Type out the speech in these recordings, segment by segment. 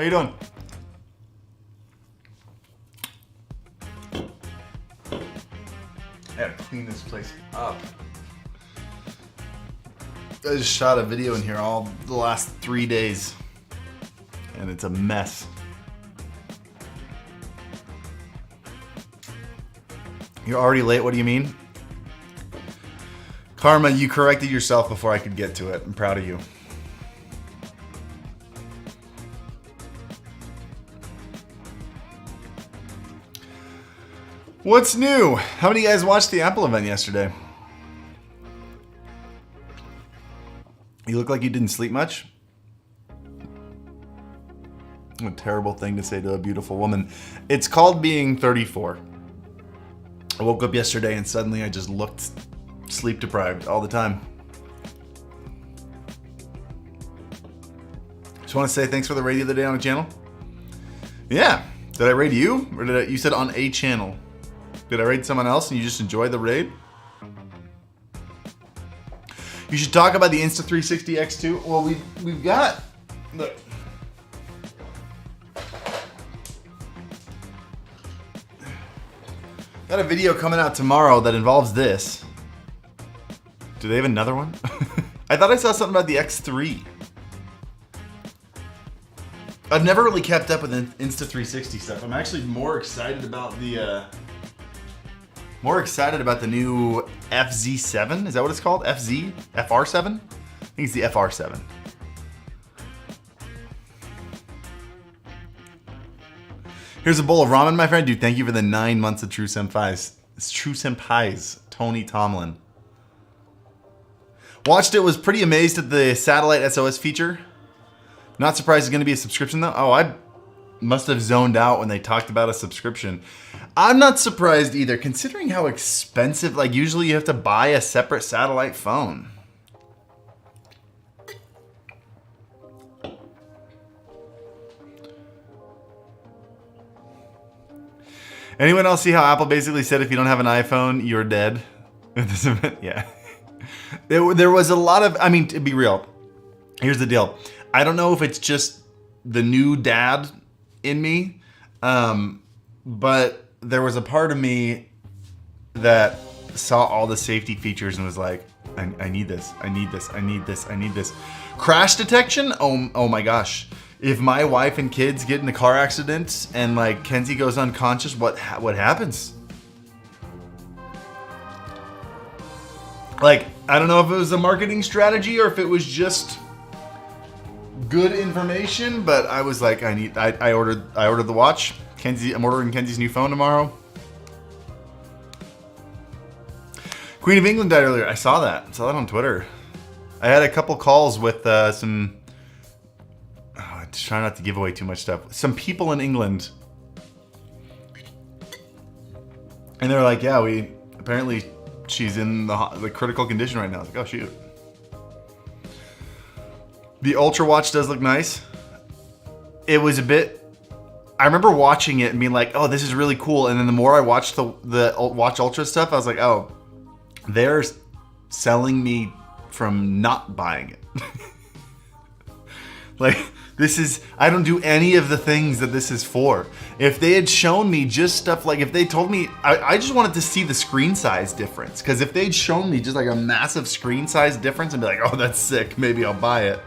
How you doing? I gotta clean this place up. I just shot a video in here all the last 3 days, and it's a mess. You're already late, what do you mean? Karma, you corrected yourself before I could get to it. I'm proud of you. What's new? How many of you guys watched the Apple event yesterday? You look like you didn't sleep much. What a terrible thing to say to a beautiful woman. It's called being 34. I woke up yesterday and suddenly I just looked sleep deprived all the time. Just want to say thanks for the raid the other day on the channel. Yeah. Did I raid you? Or did you said on a channel? Did I raid someone else and you just enjoyed the raid? You should talk about the Insta360 X2. Well, we've got... Look. Got a video coming out tomorrow that involves this. Do they have another one? I thought I saw something about the X3. I've never really kept up with Insta360 stuff. I'm actually more excited about the new FZ7. Is that what it's called? FZ? FR7? I think it's the FR7. Here's a bowl of ramen, my friend. Dude, thank you for the 9 months of True Senpais. It's True Senpais. Tony Tomlin. Watched it, was pretty amazed at the satellite SOS feature. Not surprised it's going to be a subscription though. Oh, I must have zoned out when they talked about a subscription. I'm not surprised either, considering how expensive, like usually you have to buy a separate satellite phone. Anyone else see how Apple basically said if you don't have an iPhone, you're dead? Yeah. There was a lot of, I mean, to be real, here's the deal. I don't know if it's just the new dad in me, but there was a part of me that saw all the safety features and was like, I need this, I need this, I need this, I need this. Crash detection? Oh my gosh. If my wife and kids get in a car accident and like Kenzie goes unconscious, what happens? Like, I don't know if it was a marketing strategy or if it was just good information, but I was like, I ordered the watch. I'm ordering Kenzie's new phone tomorrow. Queen of England died earlier. I saw that. I saw that on Twitter. I had a couple calls with some. Oh, just try not to give away too much stuff. Some people in England, and they're like, "Yeah, apparently she's in the critical condition right now." I was like, "Oh shoot." The Ultra Watch does look nice. It was a bit. I remember watching it and being like, "Oh, this is really cool." And then the more I watched the Watch Ultra stuff, I was like, "Oh, they're selling me from not buying it." Like, this is, I don't do any of the things that this is for. If they had shown me just stuff, like if they told me, I just wanted to see the screen size difference. Because if they'd shown me just like a massive screen size difference and be like, "Oh, that's sick, maybe I'll buy it."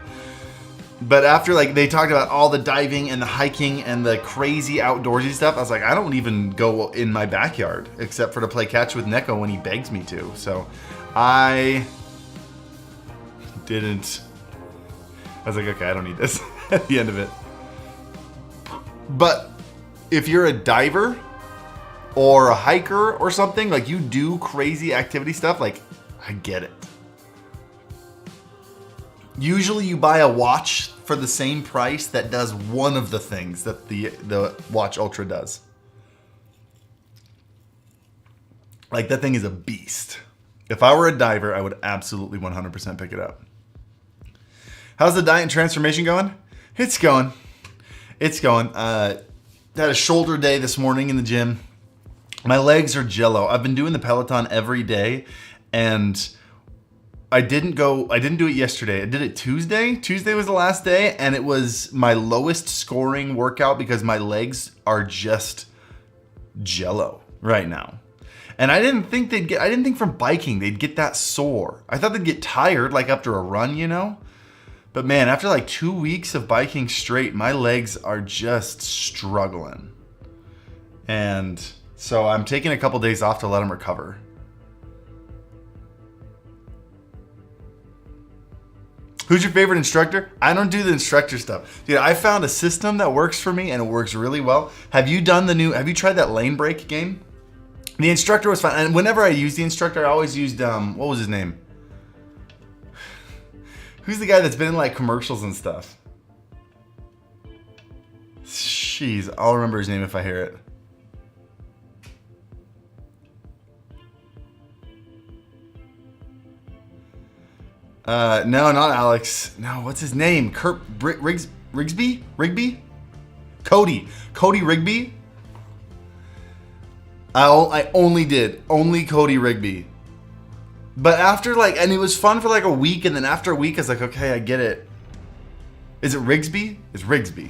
But after like they talked about all the diving and the hiking and the crazy outdoorsy stuff, I was like, I don't even go in my backyard except for to play catch with Neko when he begs me to. So I didn't. I was like, okay, I don't need this at the end of it. But if you're a diver or a hiker or something, like you do crazy activity stuff, like I get it. Usually you buy a watch for the same price that does one of the things that the Watch Ultra does. Like that thing is a beast. If I were a diver, I would absolutely 100% pick it up. How's the diet and transformation going? It's going. It's going. Had a shoulder day this morning in the gym. My legs are jello. I've been doing the Peloton every day, and I didn't do it yesterday. I did it Tuesday. Tuesday was the last day, and it was my lowest scoring workout because my legs are just jello right now. And I didn't think from biking they'd get that sore. I thought they'd get tired like after a run, you know? But man, after like 2 weeks of biking straight, my legs are just struggling. And so I'm taking a couple days off to let them recover. Who's your favorite instructor? I don't do the instructor stuff. Dude, I found a system that works for me and it works really well. Have you tried that lane break game? The instructor was fun. And whenever I use the instructor, I always used, what was his name? Who's the guy that's been in like commercials and stuff? Jeez, I'll remember his name if I hear it. No, not Alex. No, what's his name? Rigby? Cody Rigby? I only did Cody Rigby. But after and it was fun for like a week, and then after a week I was like, okay, I get it. Is it Rigsby? It's Rigsby.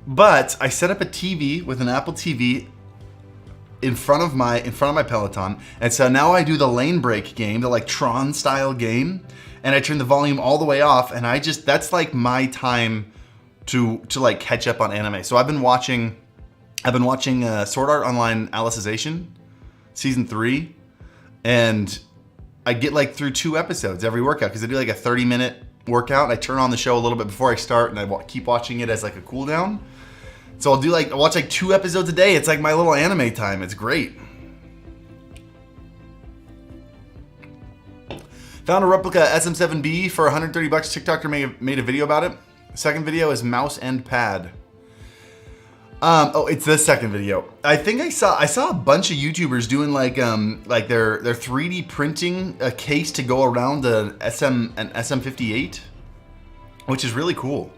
But I set up a TV with an Apple TV in front of my Peloton, and so now I do the lane break game, the like Tron style game, and I turn the volume all the way off, and that's like my time to like catch up on anime. So I've been watching Sword Art Online Alicization season 3, and I get like through 2 episodes every workout because I do like a 30-minute workout. I turn on the show a little bit before I start, and I keep watching it as like a cool down. So I watch like 2 episodes a day. It's like my little anime time. It's great. Found a replica SM7B for $130. TikToker made a video about it. Second video is mouse and pad. It's the second video. I think I saw a bunch of YouTubers doing like their 3D printing a case to go around an SM58, which is really cool.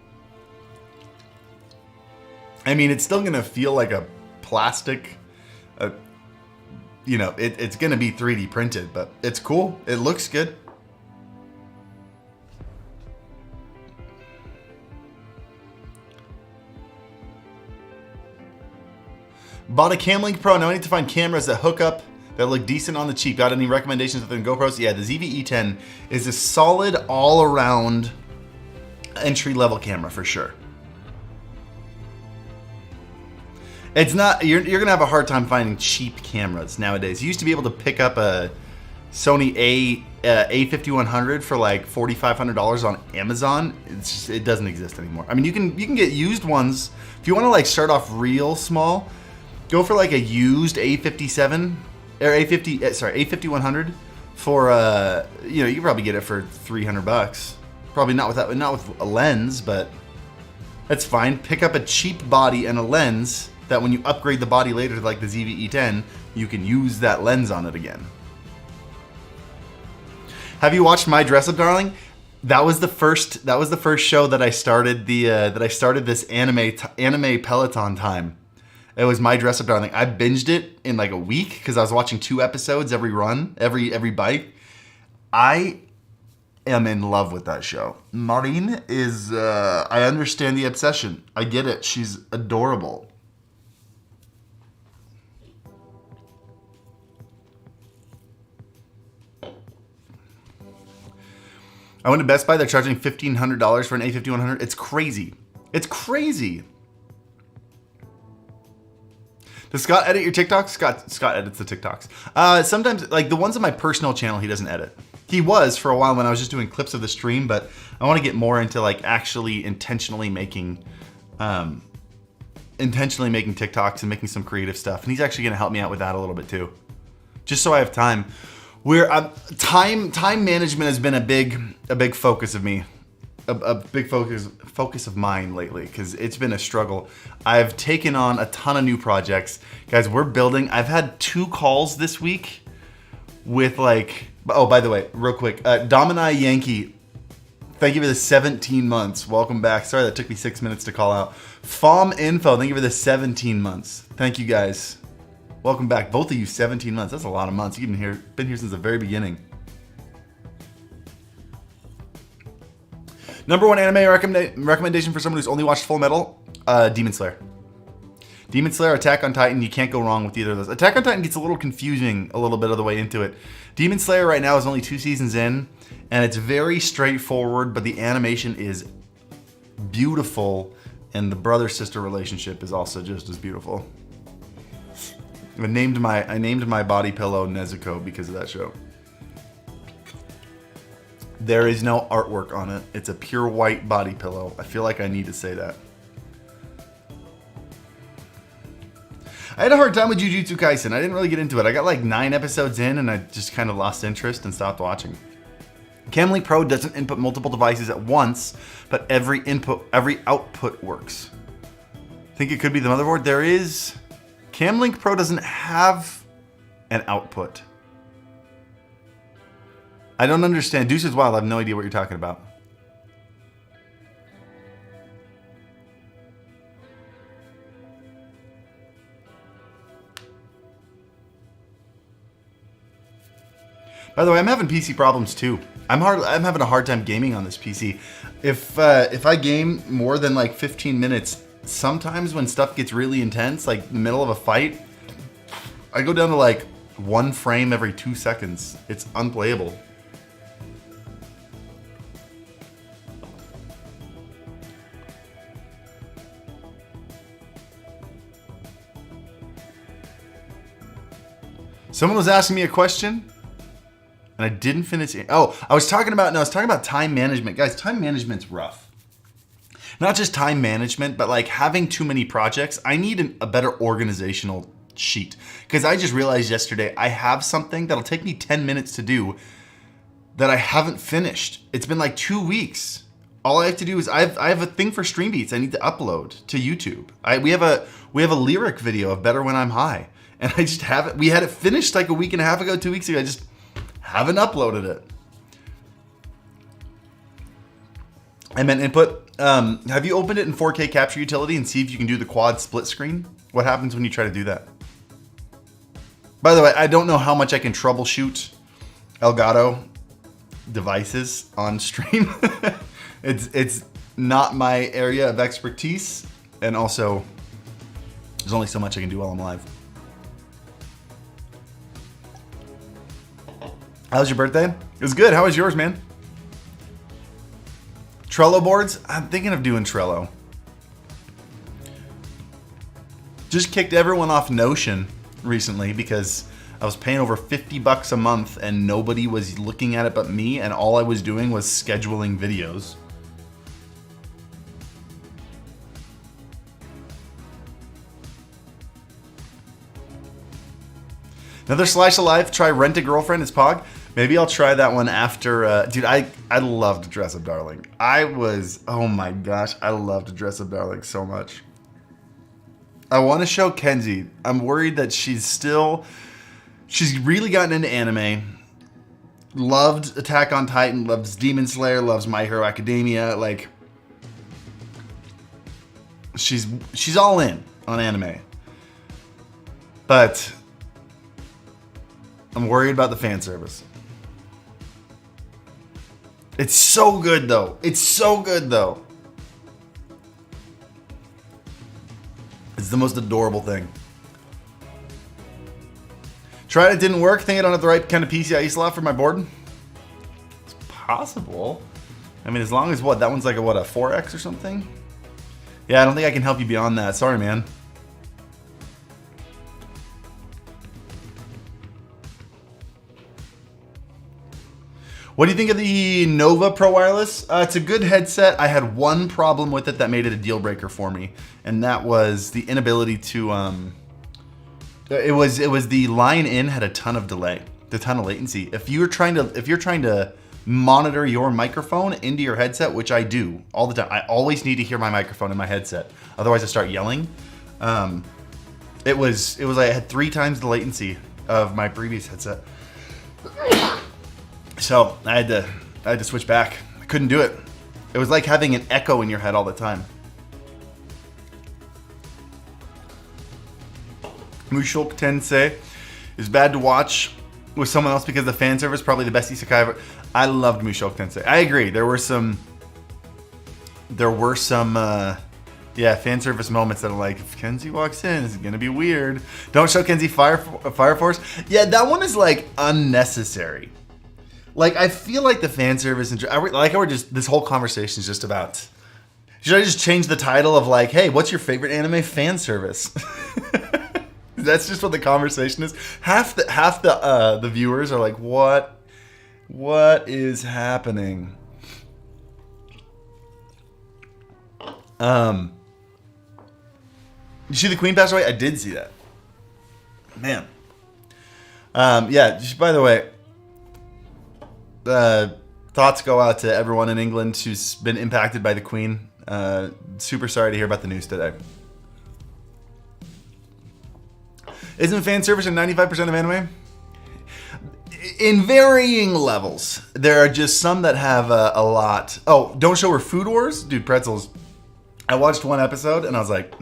I mean, it's still gonna feel like a plastic, it's gonna be 3D printed, but it's cool. It looks good. Bought a Camlink Pro. Now I need to find cameras that hook up that look decent on the cheap. Got any recommendations other than GoPros? Yeah, the ZV-E10 is a solid all-around entry-level camera for sure. It's not, you're gonna have a hard time finding cheap cameras nowadays. You used to be able to pick up a Sony A5100 for like $4,500 on Amazon. It doesn't exist anymore. I mean, you can get used ones if you want to like start off real small. Go for like a used A57 or A5100 for you can probably get it for $300. Probably not with a lens, but that's fine. Pick up a cheap body and a lens that when you upgrade the body later to like the ZV-E10, you can use that lens on it again. Have you watched My Dress Up Darling? That was the first show that I started this anime Peloton time. It was My Dress Up Darling. I binged it in like a week because I was watching 2 episodes every run, every bike. I am in love with that show. Marine is, I understand the obsession. I get it. She's adorable. I went to Best Buy. They're charging $1,500 for an A5100. It's crazy. It's crazy. Does Scott edit your TikToks? Scott edits the TikToks. Sometimes, like the ones on my personal channel, he doesn't edit. He was for a while when I was just doing clips of the stream, but I want to get more into like actually intentionally making TikToks and making some creative stuff. And he's actually going to help me out with that a little bit too, just so I have time. Time management has been a big focus of me, a big focus of mine lately, because it's been a struggle. I've taken on a ton of new projects, guys. We're building. I've had 2 calls this week with like. Oh, by the way, real quick, Dominai Yankee. Thank you for the 17 months. Welcome back. Sorry that took me 6 minutes to call out. FOM Info, thank you for the 17 months. Thank you guys. Welcome back. Both of you, 17 months. That's a lot of months. You've been here since the very beginning. Number one anime recommendation for someone who's only watched Full Metal? Demon Slayer. Demon Slayer, Attack on Titan, you can't go wrong with either of those. Attack on Titan gets a little confusing a little bit of the way into it. Demon Slayer right now is only 2 seasons in, and it's very straightforward, but the animation is beautiful, and the brother-sister relationship is also just as beautiful. I named my body pillow Nezuko because of that show. There is no artwork on it. It's a pure white body pillow. I feel like I need to say that. I had a hard time with Jujutsu Kaisen. I didn't really get into it. I got like 9 episodes in and I just kind of lost interest and stopped watching. Camlink Pro doesn't input multiple devices at once, but every output works. Think it could be the motherboard? There is... Camlink Pro doesn't have an output. I don't understand. Deuce is Wild, I have no idea what you're talking about. By the way, I'm having PC problems too. I'm having a hard time gaming on this PC. If I game more than like 15 minutes, sometimes when stuff gets really intense, like in the middle of a fight, I go down to like 1 frame every 2 seconds. It's unplayable. Someone was asking me a question. And I didn't finish it. Oh, I was talking about time management. Guys, time management's rough. Not just time management, but like having too many projects. I need a better organizational sheet. Because I just realized yesterday I have something that'll take me 10 minutes to do that I haven't finished. It's been like 2 weeks. All I have to do is I have a thing for Stream Beats I need to upload to YouTube. We have a lyric video of Better When I'm High. And I just haven't. We had it finished like a week and a half ago, 2 weeks ago. I just haven't uploaded it. I meant input. Have you opened it in 4K capture utility and see if you can do the quad split screen? What happens when you try to do that? By the way, I don't know how much I can troubleshoot Elgato devices on stream. It's not my area of expertise, and also there's only so much I can do while I'm live. How was your birthday? It was good. How was yours, man? Trello boards? I'm thinking of doing Trello. Just kicked everyone off Notion recently because I was paying over $50 a month and nobody was looking at it but me, and all I was doing was scheduling videos. Another Slice of Life, try Rent a Girlfriend as Pog. Maybe I'll try that one after, dude, I loved Dress Up Darling. Oh my gosh, I loved Dress Up Darling so much. I want to show Kenzie. I'm worried that she's really gotten into anime. Loved Attack on Titan, loves Demon Slayer, loves My Hero Academia. Like, she's all in on anime. But I'm worried about the fan service. It's so good though. It's so good though. It's the most adorable thing. Tried it, didn't work. Think I don't have the right kind of PCIe slot for my board. It's possible. I mean, as long as what? That one's like a 4X or something? Yeah, I don't think I can help you beyond that. Sorry, man. What do you think of the Nova Pro Wireless? It's a good headset. I had one problem with it that made it a deal breaker for me, and that was the inability to. It was the line in had a ton of delay, a ton of latency. If you're trying to monitor your microphone into your headset, which I do all the time, I always need to hear my microphone in my headset. Otherwise, I start yelling. It was I had 3 times the latency of my previous headset. So I had to switch back. I couldn't do it. It was like having an echo in your head all the time. Mushoku Tensei is bad to watch with someone else because the fan service probably the best isekai ever. I loved Mushoku Tensei. I agree. There were some fan service moments that are like, if Kenzie walks in, it's gonna be weird. Don't show Kenzie Fire Force. Yeah, that one is like unnecessary. Like, I feel like the fan service, this whole conversation is just about, should I just change the title of like, hey, what's your favorite anime fan service? That's just what the conversation is. Half the viewers are like, what is happening? You see the Queen pass away? I did see that. Man. Yeah, just by the way, thoughts go out to everyone in England who's been impacted by the Queen. Super sorry to hear about the news today. Isn't fan service in 95% of anime? In varying levels. There are just some that have a lot. Oh, don't show her Food Wars? Dude, pretzels. I watched one episode and I was like,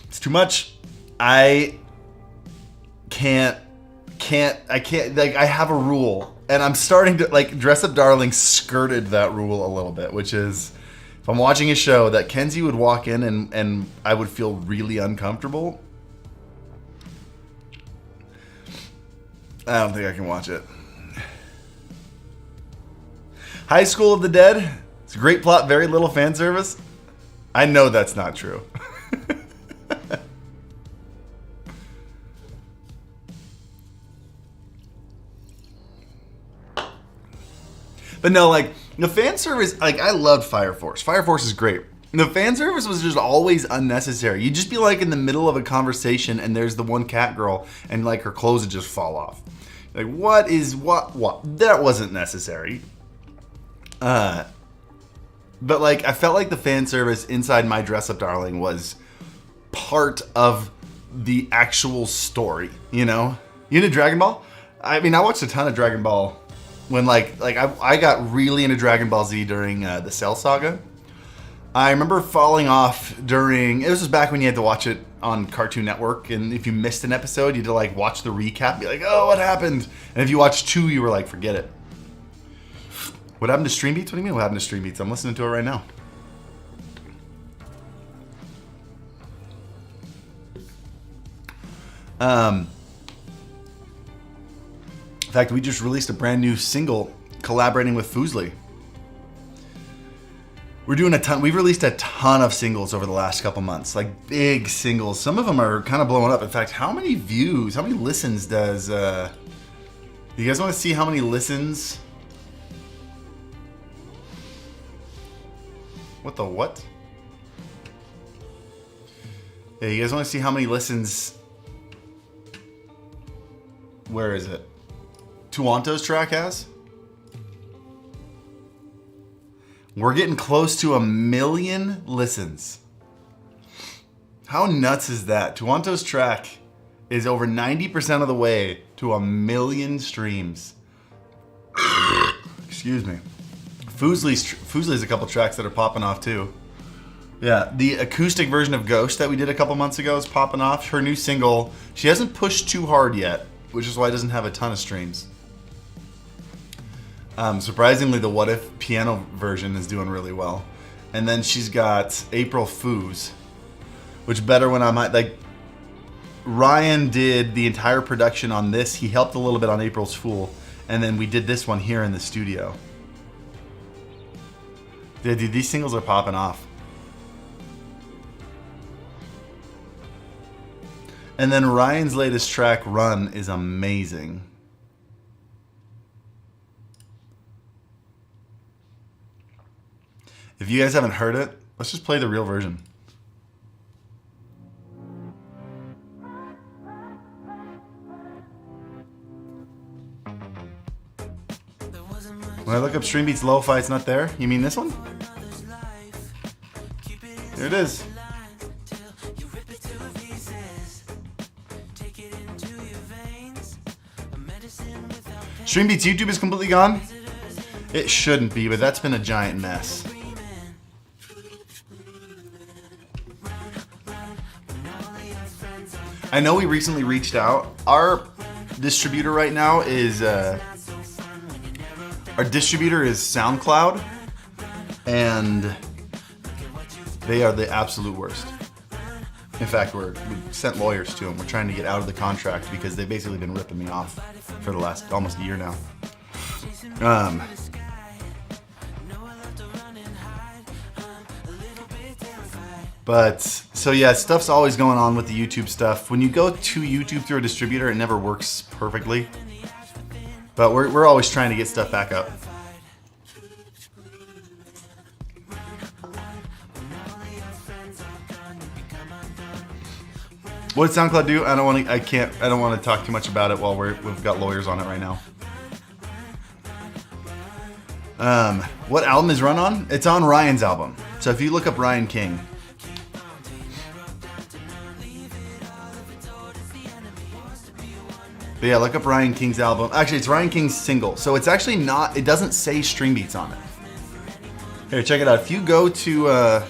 it's too much. I can't, like, I have a rule. And I'm starting to, like, Dress Up Darling skirted that rule a little bit, which is, if I'm watching a show that Kenzie would walk in and I would feel really uncomfortable, I don't think I can watch it. High School of the Dead. It's a great plot, very little fan service. I know that's not true. But no, like, the fan service, like, I loved Fire Force. Fire Force is great. The fan service was just always unnecessary. You'd just be like in the middle of a conversation and there's the one cat girl and like her clothes would just fall off. Like, what? That wasn't necessary. But like, I felt like the fan service inside My Dress Up Darling was part of the actual story, you know? You into Dragon Ball? I mean, I watched a ton of Dragon Ball when I got really into Dragon Ball Z during the Cell Saga. I remember falling off during, it was just back when you had to watch it on Cartoon Network, and if you missed an episode, you had to like watch the recap, be like, oh, what happened? And if you watched 2, you were like, forget it. What happened to Stream Beats? What do you mean what happened to Stream Beats? I'm listening to it right now. In fact, we just released a brand new single collaborating with Fuslie. We're doing a ton. We've released a ton of singles over the last couple months, like big singles. Some of them are kind of blowing up. In fact, how many views, how many listens does, you guys want to see how many listens? What the what? Yeah, you guys want to see how many listens? Where is it? Tuanto's track has? We're getting close to 1 million listens. How nuts is that? Tuanto's track is over 90% of the way to 1 million streams. Excuse me. Fusley's a couple tracks that are popping off too. Yeah, the acoustic version of Ghost that we did a couple months ago is popping off. Her new single, she hasn't pushed too hard yet, which is why it doesn't have a ton of streams. Surprisingly, the What If piano version is doing really well. And then she's got April Foos, which better when I might, like, Ryan did the entire production on this. He helped a little bit on April's Fool. And then we did this one here in the studio. Yeah, dude, these singles are popping off. And then Ryan's latest track, Run, is amazing. If you guys haven't heard it, let's just play the real version. When I look up Stream Beats Lo-Fi, it's not there? You mean this one? There it is. Stream Beats YouTube is completely gone. It shouldn't be, but that's been a giant mess. I know we recently reached out. Our distributor right now is SoundCloud, and they are the absolute worst. In fact, we sent lawyers to them. We're trying to get out of the contract because they've basically been ripping me off for the last almost a year now. But, so yeah, stuff's always going on with the YouTube stuff. When you go to YouTube through a distributor, it never works perfectly. But we're always trying to get stuff back up. What did SoundCloud do? I don't want to talk too much about it while we've got lawyers on it right now. What album is Run on? It's on Ryan's album. So if you look up Ryan King. But yeah, look up Ryan King's album. Actually, it's Ryan King's single. So it's actually not, it doesn't say Stream Beats on it. Here, check it out. If you go to,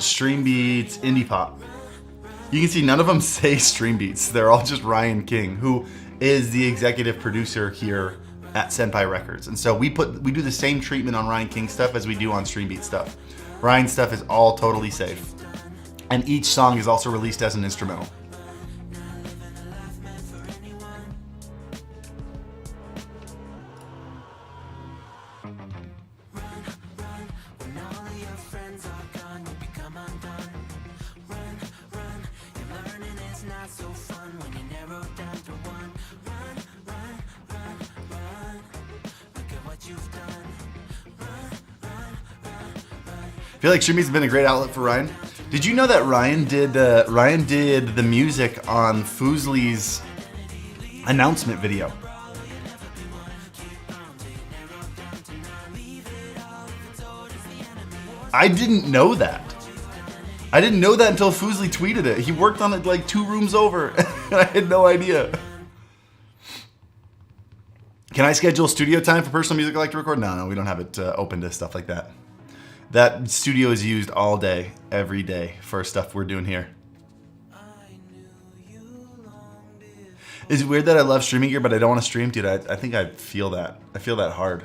Stream Beats Indie Pop, you can see none of them say Stream Beats. They're all just Ryan King, who is the executive producer here at Senpai Records. And so we do the same treatment on Ryan King stuff as we do on Stream Beat stuff. Ryan's stuff is all totally safe. And each song is also released as an instrumental. I feel like Streamy's been a great outlet for Ryan. Did you know that Ryan did the music on Fuseli's announcement video? I didn't know that. I didn't know that until Fuseli tweeted it. He worked on it like 2 rooms over, and I had no idea. Can I schedule studio time for personal music I like to record? No, we don't have it open to stuff like that. That studio is used all day, every day for stuff we're doing here. Is it weird that I love streaming gear, but I don't want to stream? Dude, I think I feel that. I feel that hard.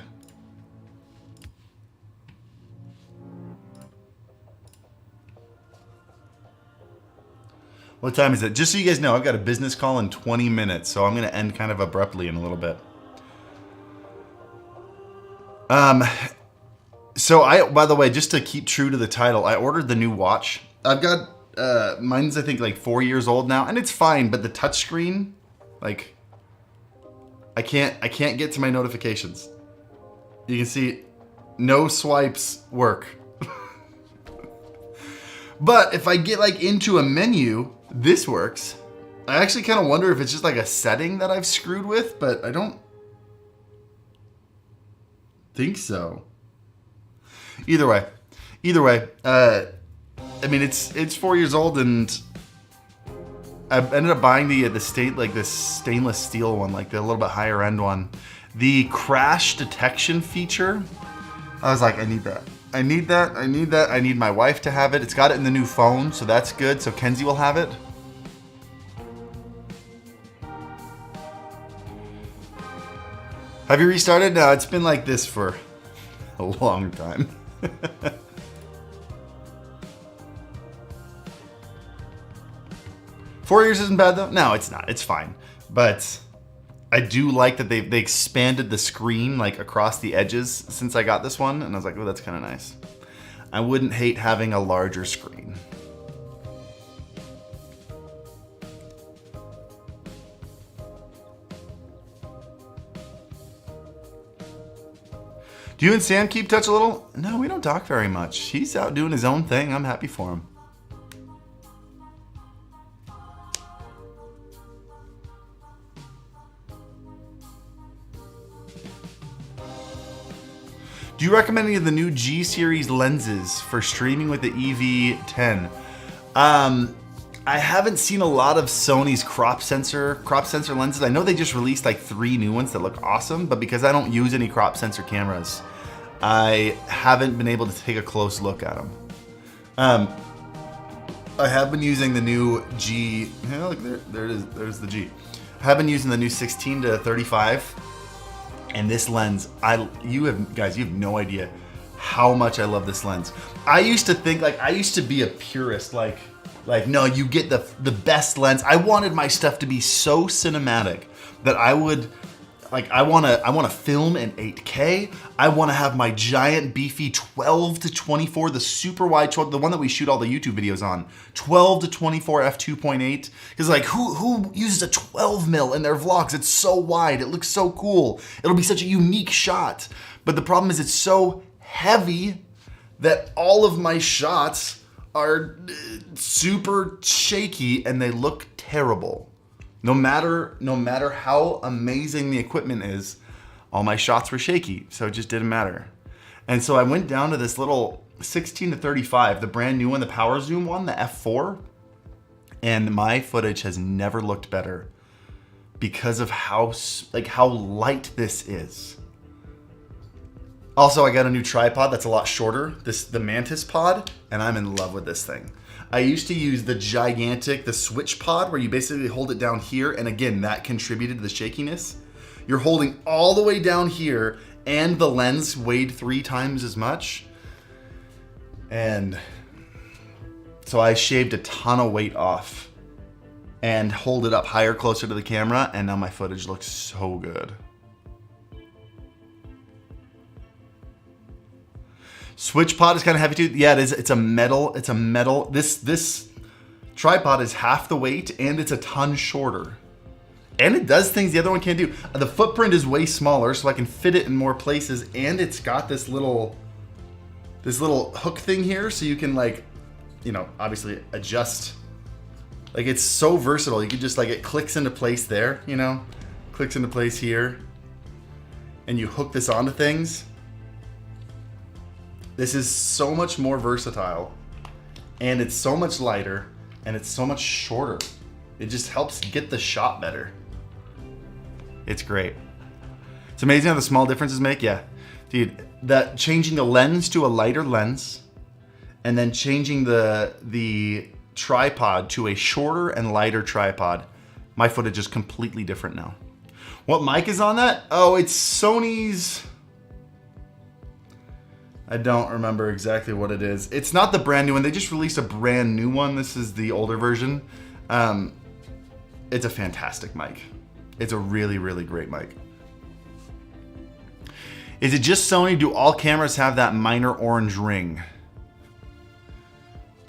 What time is it? Just so you guys know, I've got a business call in 20 minutes, so I'm going to end kind of abruptly in a little bit. So by the way, just to keep true to the title, I ordered the new watch. I've got, mine's I think like 4 years old now, and it's fine, but the touchscreen, like, I can't get to my notifications. You can see no swipes work. But if I get like into a menu, this works. I actually kind of wonder if it's just like a setting that I've screwed with, but I don't think so. Either way, I mean, it's 4 years old, and I ended up buying the stainless steel one, like the little bit higher end one. The crash detection feature, I was like, I need that. I need that. I need that. I need my wife to have it. It's got it in the new phone, so that's good. So Kenzie will have it. Have you restarted? No, it's been like this for a long time. 4 years isn't bad though. No, it's not. It's fine. But I do like that they expanded the screen like across the edges since I got this one, and I was like, oh, that's kind of nice. I wouldn't hate having a larger screen. Do you and Sam keep touch a little? No, we don't talk very much. He's out doing his own thing. I'm happy for him. Do you recommend any of the new G series lenses for streaming with the EV10? I haven't seen a lot of Sony's crop sensor lenses. I know they just released like 3 new ones that look awesome, but because I don't use any crop sensor cameras, I haven't been able to take a close look at them. I have been using the new G. Yeah, look, there it is. There's the G. I have been using the new 16 to 35, and this lens, you have no idea how much I love this lens. I used to think I used to be a purist, like no, you get the best lens. I wanted my stuff to be so cinematic that I would. I want to film in 8K. I want to have my giant beefy 12 to 24, the super wide 12, the one that we shoot all the YouTube videos on, 12 to 24 f2.8. Because who uses a 12 mil in their vlogs? It's so wide. It looks so cool. It'll be such a unique shot. But the problem is it's so heavy that all of my shots are super shaky and they look terrible. No matter how amazing the equipment is, all my shots were shaky, so it just didn't matter. And so I went down to this little 16 to 35, the brand new one, the power zoom one, the f4, and my footage has never looked better because of how light this is. Also, I got a new tripod that's a lot shorter, the Mantis pod, and I'm in love with this thing. I used to use the switch pod where you basically hold it down here, and again, that contributed to the shakiness. You're holding all the way down here, and the lens weighed 3 times as much. And so I shaved a ton of weight off and hold it up higher, closer to the camera, and now my footage looks so good. Switch pod is kind of heavy too. Yeah, it is. It's a metal. This tripod is half the weight and it's a ton shorter. And it does things the other one can't do. The footprint is way smaller, so I can fit it in more places. And it's got this little hook thing here, so you can obviously adjust. It's so versatile. You can just it clicks into place there, clicks into place here, and you hook this onto things. This is so much more versatile, and it's so much lighter, and it's so much shorter. It just helps get the shot better. It's great. It's amazing how the small differences make. Yeah, dude, that changing the lens to a lighter lens, and then changing the tripod to a shorter and lighter tripod, my footage is completely different now. What mic is on that? Oh, it's Sony's. I don't remember exactly what it is. It's not the brand new one. They just released a brand new one. This is the older version. It's a fantastic mic. It's a really, really great mic. Is it just Sony? Do all cameras have that minor orange ring?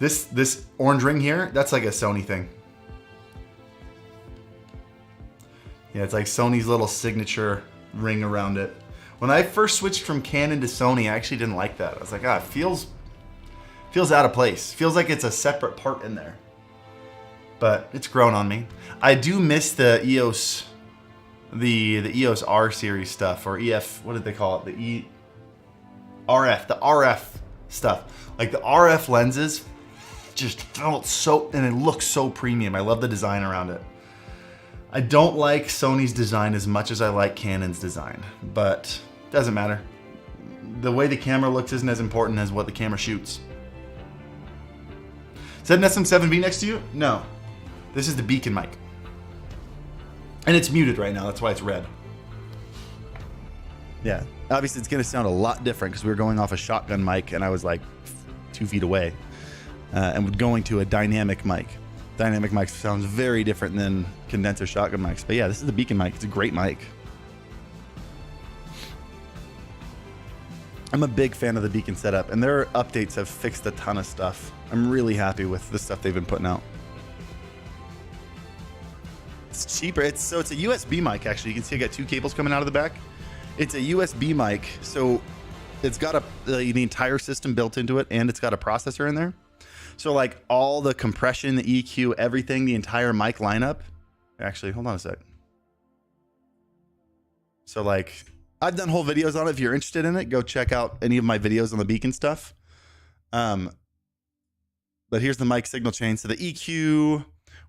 This orange ring here, that's like a Sony thing. Yeah, it's like Sony's little signature ring around it. When I first switched from Canon to Sony, I actually didn't like that. I was like, it feels out of place. Feels like it's a separate part in there. But it's grown on me. I do miss the EOS, the EOS R series stuff, or EF, what did they call it? The RF stuff. The RF lenses just felt so, and it looks so premium. I love the design around it. I don't like Sony's design as much as I like Canon's design, but doesn't matter. The way the camera looks isn't as important as what the camera shoots. Is that an SM7B next to you? No. This is the beacon mic. And it's muted right now, that's why it's red. Yeah, obviously it's gonna sound a lot different because we were going off a shotgun mic and I was 2 feet away. And we're going to a dynamic mic. Dynamic mic sounds very different than condenser shotgun mics. But yeah, this is the beacon mic. It's a great mic. I'm a big fan of the beacon setup, and their updates have fixed a ton of stuff. I'm really happy with the stuff they've been putting out. It's cheaper. It's a USB mic, actually. You can see I got 2 cables coming out of the back. It's a USB mic, so it's got the entire system built into it, and it's got a processor in there. So all the compression, the EQ, everything, the entire mic lineup. Actually, hold on a sec. So I've done whole videos on it. If you're interested in it, go check out any of my videos on the beacon stuff. But here's the mic signal chain. So the EQ,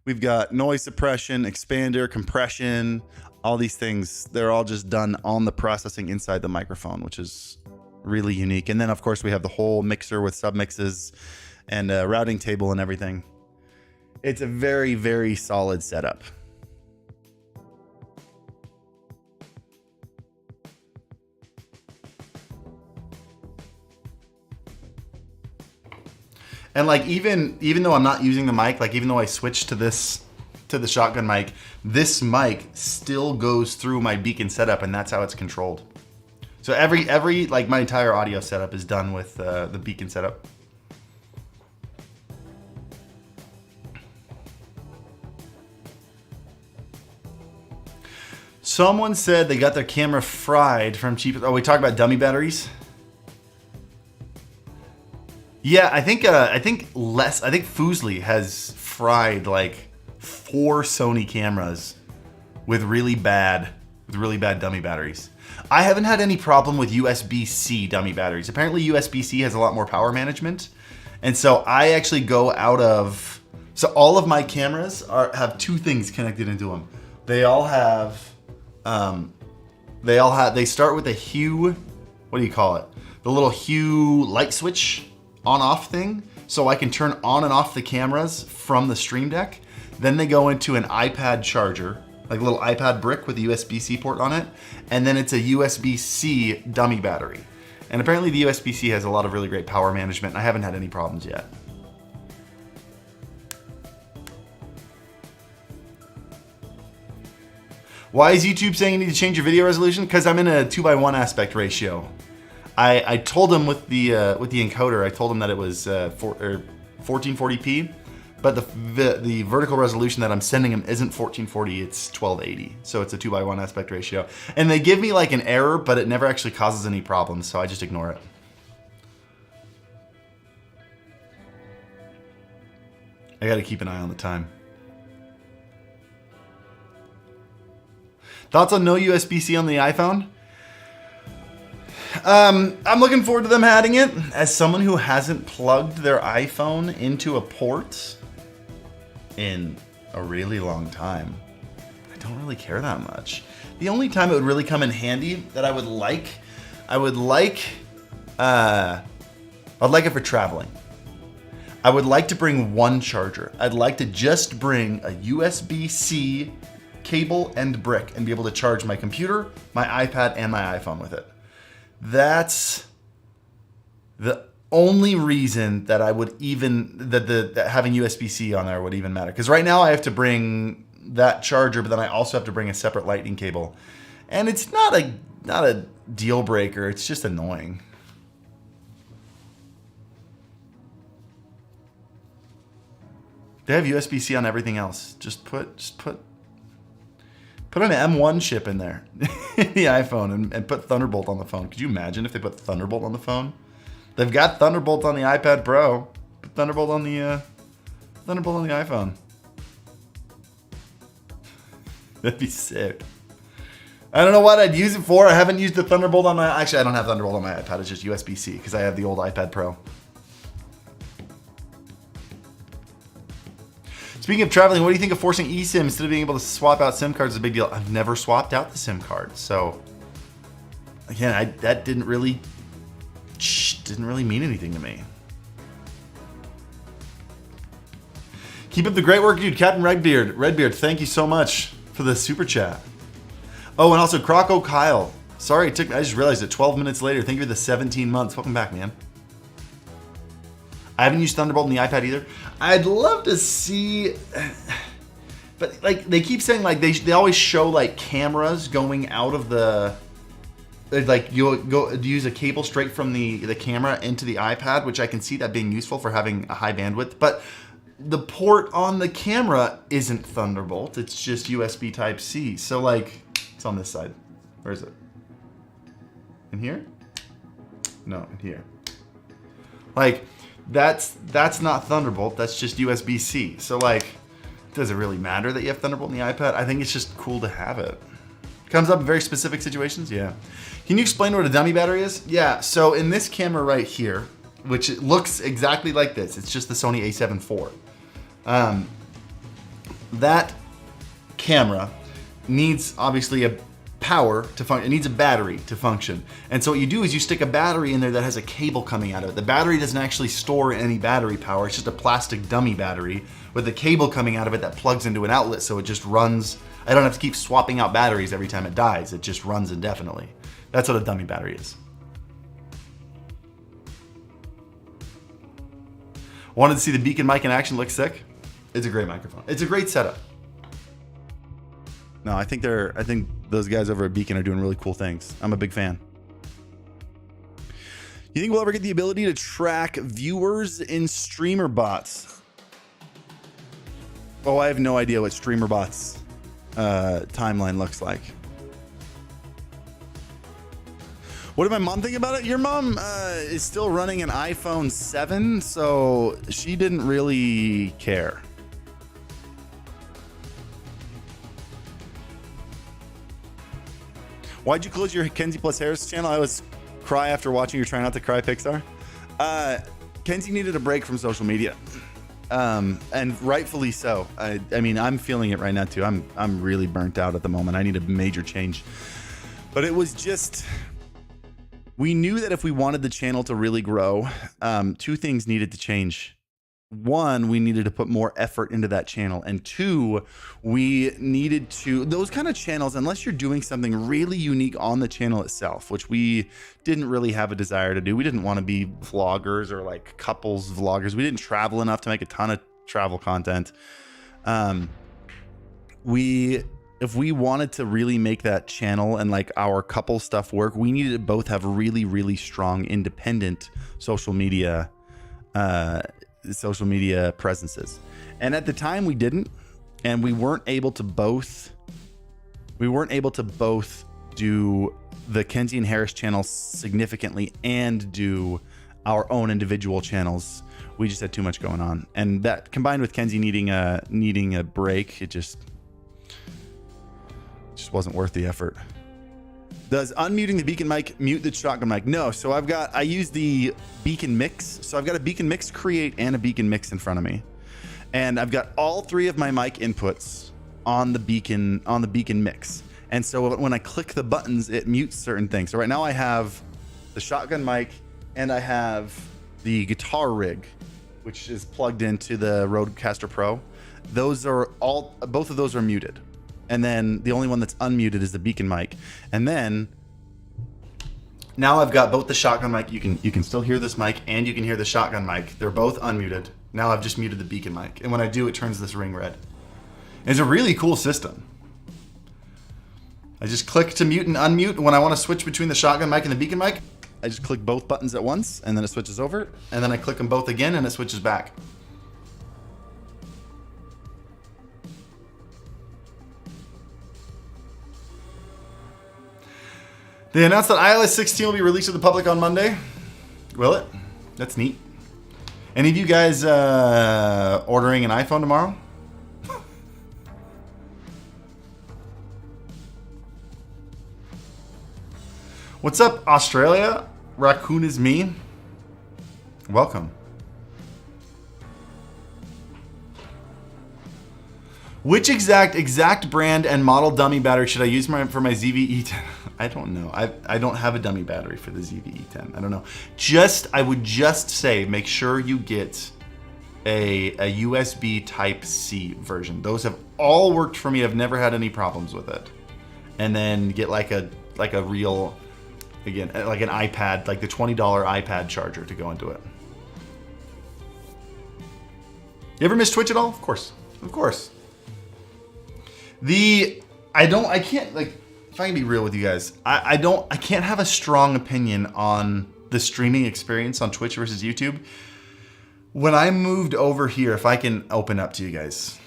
we've got noise suppression, expander, compression, all these things. They're all just done on the processing inside the microphone, which is really unique. And then of course we have the whole mixer with submixes and a routing table and everything. It's a very, very solid setup. And like even though I'm not using the mic, like even though I switched to the shotgun mic, this mic still goes through my beacon setup, and that's how it's controlled. So every like my entire audio setup is done with the beacon setup. Someone said they got their camera fried from cheap. Oh, we talk about dummy batteries. Yeah, I think Fuseli has fried like 4 Sony cameras with really bad dummy batteries. I haven't had any problem with USB-C dummy batteries. Apparently USB-C has a lot more power management. And so I actually go out of, so all of my cameras have 2 things connected into them. They start with a Hue, what do you call it? The little Hue light switch on off thing, so I can turn on and off the cameras from the Stream Deck. Then they go into an iPad charger, like a little iPad brick with a USB-C port on it, and then it's a USB-C dummy battery. And apparently the USB-C has a lot of really great power management, and I haven't had any problems yet. Why is YouTube saying you need to change your video resolution? Because I'm in a 2:1 aspect ratio. I told him with the encoder, I told him that it was 1440p, but the vertical resolution that I'm sending him isn't 1440, it's 1280. So it's a 2:1 aspect ratio. And they give me like an error, but it never actually causes any problems, so I just ignore it. I gotta keep an eye on the time. Thoughts on no USB-C on the iPhone? I'm looking forward to them adding it. As someone who hasn't plugged their iPhone into a port in a really long time, I don't really care that much. The only time it would really come in handy that I would like it for traveling. I would like to bring one charger. I'd like to just bring a USB-C cable and brick and be able to charge my computer, my iPad, and my iPhone with it. That's the only reason that I would even that having USB-C on there would even matter. Because right now I have to bring that charger, but then I also have to bring a separate lightning cable, and it's not a deal breaker. It's just annoying. They have USB-C on everything else. Just put an M1 chip in there, in the iPhone, and put Thunderbolt on the phone. Could you imagine if they put Thunderbolt on the phone? They've got Thunderbolt on the iPad Pro. Put Thunderbolt on the iPhone. That'd be sick. I don't know what I'd use it for. I haven't used the Thunderbolt on my... Actually, I don't have Thunderbolt on my iPad. It's just USB-C because I have the old iPad Pro. Speaking of traveling, what do you think of forcing eSIM instead of being able to swap out SIM cards is a big deal? I've never swapped out the SIM card, so again, that didn't really mean anything to me. Keep up the great work, dude. Captain Redbeard, thank you so much for the super chat. Oh, and also Croco Kyle. Sorry, I just realized it 12 minutes later. Thank you for the 17 months. Welcome back, man. I haven't used Thunderbolt on the iPad either. I'd love to see, but like they keep saying, like they always show like cameras going out of the, like you'll go use a cable straight from the camera into the iPad, which I can see that being useful for having a high bandwidth. But the port on the camera isn't Thunderbolt; it's just USB Type C. So like, it's on this side. Where is it? In here? No, in here. Like. That's not Thunderbolt, that's just USB-C. So like, does it really matter that you have Thunderbolt on the iPad? I think it's just cool to have it. Comes up in very specific situations, yeah. Can you explain what a dummy battery is? Yeah, so in this camera right here, which looks exactly like this. It's just the Sony a7 IV. That camera needs obviously a power to function. It needs a battery to function. And so what you do is you stick a battery in there that has a cable coming out of it. The battery doesn't actually store any battery power. It's just a plastic dummy battery with a cable coming out of it that plugs into an outlet, so it just runs. I don't have to keep swapping out batteries every time it dies. It just runs indefinitely. That's what a dummy battery is. Wanted to see the Beacon mic in action. Looks sick. It's a great microphone. It's a great setup. No, I think those guys over at Beacon are doing really cool things. I'm a big fan. You think we'll ever get the ability to track viewers in streamer bots? Oh, I have no idea what streamer bots timeline looks like. What did my mom think about it? Your mom is still running an iPhone 7, so she didn't really care. Why'd you close your Kenzie plus Harris channel? I always cry after watching your Try Not to Cry Pixar. Kenzie needed a break from social media, and rightfully so. I mean, I'm feeling it right now too. I'm really burnt out at the moment. I need a major change. But it was just, we knew that if we wanted the channel to really grow, two things needed to change. One, we needed to put more effort into that channel. And two, we needed to, those kind of channels, unless you're doing something really unique on the channel itself, which we didn't really have a desire to do. We didn't want to be vloggers or like couples vloggers. We didn't travel enough to make a ton of travel content. If we wanted to really make that channel and like our couple stuff work, we needed to both have really, really strong independent social media presences. And at the time we didn't, and we weren't able to both do the Kenzie and Harris channel significantly and do our own individual channels. We just had too much going on, and that combined with Kenzie needing a break, it just wasn't worth the effort. Does unmuting the Beacon mic mute the shotgun mic? No. So I use the Beacon Mix. So I've got a Beacon Mix Create and a Beacon Mix in front of me. And I've got all three of my mic inputs on the Beacon Mix. And so when I click the buttons, it mutes certain things. So right now I have the shotgun mic and I have the guitar rig, which is plugged into the Rodecaster Pro. Both of those are muted. And then the only one that's unmuted is the Beacon mic. And then now I've got both the shotgun mic. You can still hear this mic and you can hear the shotgun mic. They're both unmuted. Now I've just muted the Beacon mic. And when I do, it turns this ring red. It's a really cool system. I just click to mute and unmute. When I want to switch between the shotgun mic and the Beacon mic, I just click both buttons at once and then it switches over. And then I click them both again and it switches back. They announced that iOS 16 will be released to the public on Monday. Will it? That's neat. Any of you guys ordering an iPhone tomorrow? What's up, Australia? Raccoon is me. Welcome. Which exact brand and model dummy battery should I use for my ZV-E10? I don't know. I don't have a dummy battery for the ZV-E10. I don't know. I would just say make sure you get a USB Type-C version. Those have all worked for me. I've never had any problems with it. And then get like a real, again, like an iPad, like the $20 iPad charger to go into it. You ever miss Twitch at all? Of course. Of course. I can't, like, if I can be real with you guys, I can't have a strong opinion on the streaming experience on Twitch versus YouTube. When I moved over here, if I can open up to you guys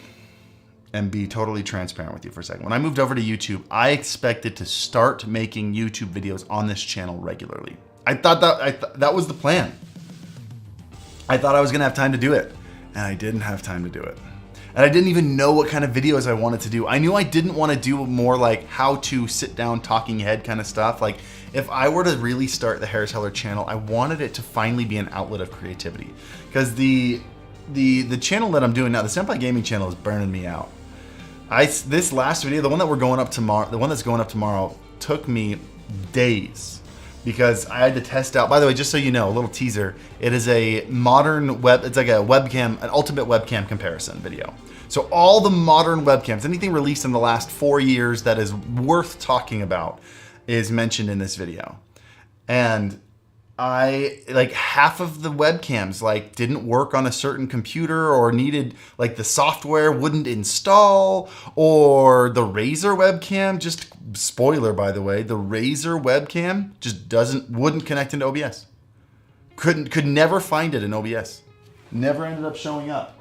and be totally transparent with you for a second. When I moved over to YouTube, I expected to start making YouTube videos on this channel regularly. I thought that was the plan. I thought I was gonna have time to do it, and I didn't have time to do it. And I didn't even know what kind of videos I wanted to do. I knew I didn't want to do more like how to sit down talking head kind of stuff. Like if I were to really start the Harris Heller channel, I wanted it to finally be an outlet of creativity. Because the channel that I'm doing now, the Senpai Gaming channel, is burning me out. This last video, the one that's going up tomorrow, took me days because I had to test out. By the way, just so you know, a little teaser, it is a modern it's like a webcam, an ultimate webcam comparison video. So all the modern webcams, anything released in the last 4 years that is worth talking about, is mentioned in this video. And half of the webcams didn't work on a certain computer, or needed the software wouldn't install, or the Razer webcam, just spoiler by the way, the Razer webcam just wouldn't connect into OBS. Could never find it in OBS. Never ended up showing up.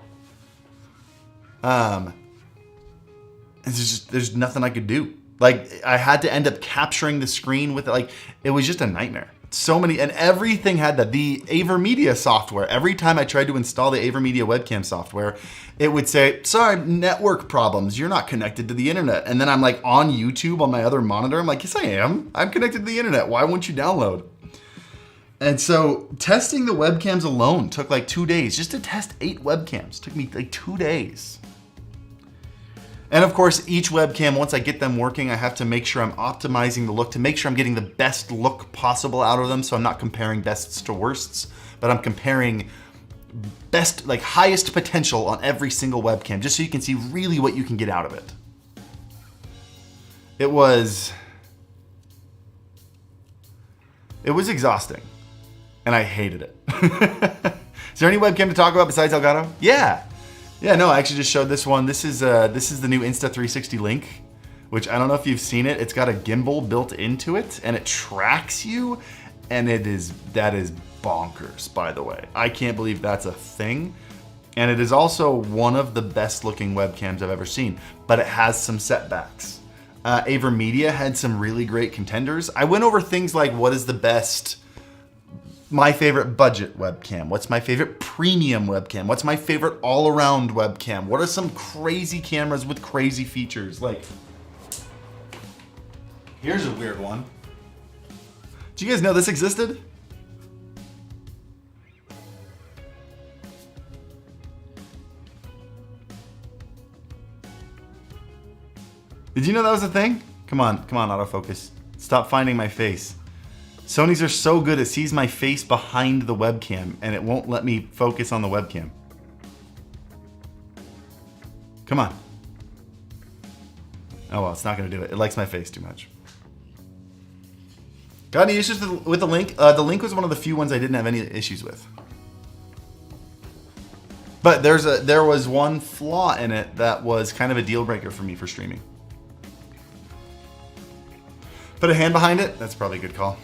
There's nothing I could do. I had to end up capturing the screen with it. It was just a nightmare. So many, and everything had that. The AverMedia software, every time I tried to install the AverMedia webcam software, it would say, sorry, network problems, you're not connected to the internet. And then I'm on YouTube on my other monitor. I'm like, yes, I am. I'm connected to the internet. Why won't you download? And so testing the webcams alone took 2 days. Just to test 8 webcams took me 2 days. And of course, each webcam, once I get them working, I have to make sure I'm optimizing the look to make sure I'm getting the best look possible out of them. So I'm not comparing bests to worsts, but I'm comparing best, highest potential on every single webcam, just so you can see really what you can get out of it. It was exhausting, and I hated it. Is there any webcam to talk about besides Elgato? Yeah, no, I actually just showed this one. This is the new Insta360 Link, which I don't know if you've seen it. It's got a gimbal built into it, and it tracks you, and that is bonkers, by the way. I can't believe that's a thing. And it is also one of the best looking webcams I've ever seen, but it has some setbacks. AverMedia had some really great contenders. I went over things like what is the best, my favorite budget webcam, what's my favorite premium webcam, what's my favorite all-around webcam, what are some crazy cameras with crazy features. Here's a weird one. Do you guys know this existed? Did you know that was a thing? Come on, autofocus. Stop finding my face. Sony's are so good, it sees my face behind the webcam and it won't let me focus on the webcam. Come on. Oh well, it's not gonna do it. It likes my face too much. Got any issues with the Link? The Link was one of the few ones I didn't have any issues with. But there was one flaw in it that was kind of a deal breaker for me for streaming. Put a hand behind it? That's probably a good call.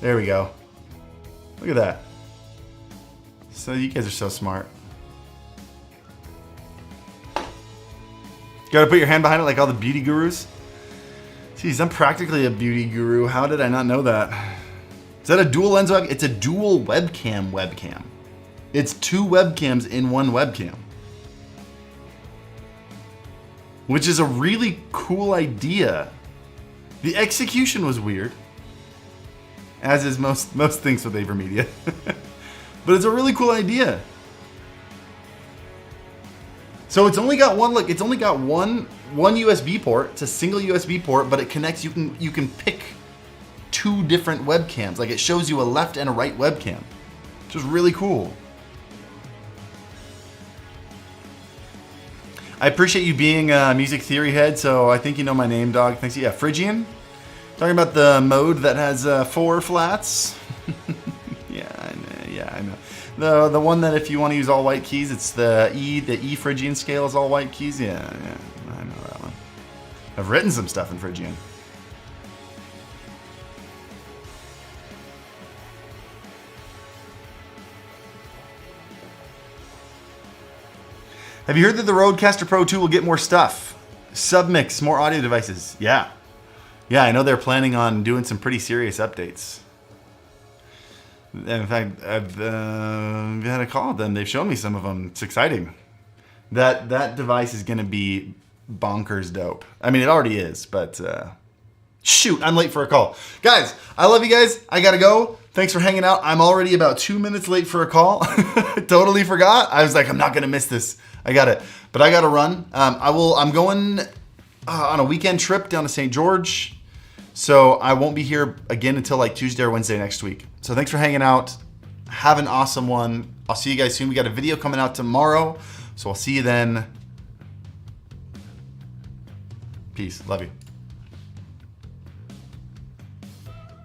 There we go. Look at that. So you guys are so smart. Gotta put your hand behind it like all the beauty gurus. Jeez, I'm practically a beauty guru. How did I not know that? Is that a dual lens webcam? It's a dual webcam. It's 2 webcams in one webcam. Which is a really cool idea. The execution was weird. As is most things with AverMedia. But it's a really cool idea. So it's only got one, look, it's only got one USB port. It's a single USB port, but it connects, you can pick 2 different webcams. It shows you a left and a right webcam. Which is really cool. I appreciate you being a music theory head, so I think you know my name, dog. Thanks. Yeah, Phrygian. Talking about the mode that has 4 flats. Yeah, I know. The one that if you want to use all white keys, it's the E Phrygian scale is all white keys. Yeah, I know that one. I've written some stuff in Phrygian. Have you heard that the Rodecaster Pro 2 will get more stuff? Submix, more audio devices. Yeah, I know they're planning on doing some pretty serious updates. In fact, I've had a call at them. They've shown me some of them. It's exciting. That device is going to be bonkers dope. I mean, it already is, but shoot, I'm late for a call. Guys, I love you guys. I got to go. Thanks for hanging out. I'm already about 2 minutes late for a call. Totally forgot. I was like, I'm not going to miss this. I got it. But I got to run. I'm going on a weekend trip down to St. George. So I won't be here again until like Tuesday or Wednesday next week. So thanks for hanging out. Have an awesome one. I'll see you guys soon. We got a video coming out tomorrow. So I'll see you then. Peace. Love you.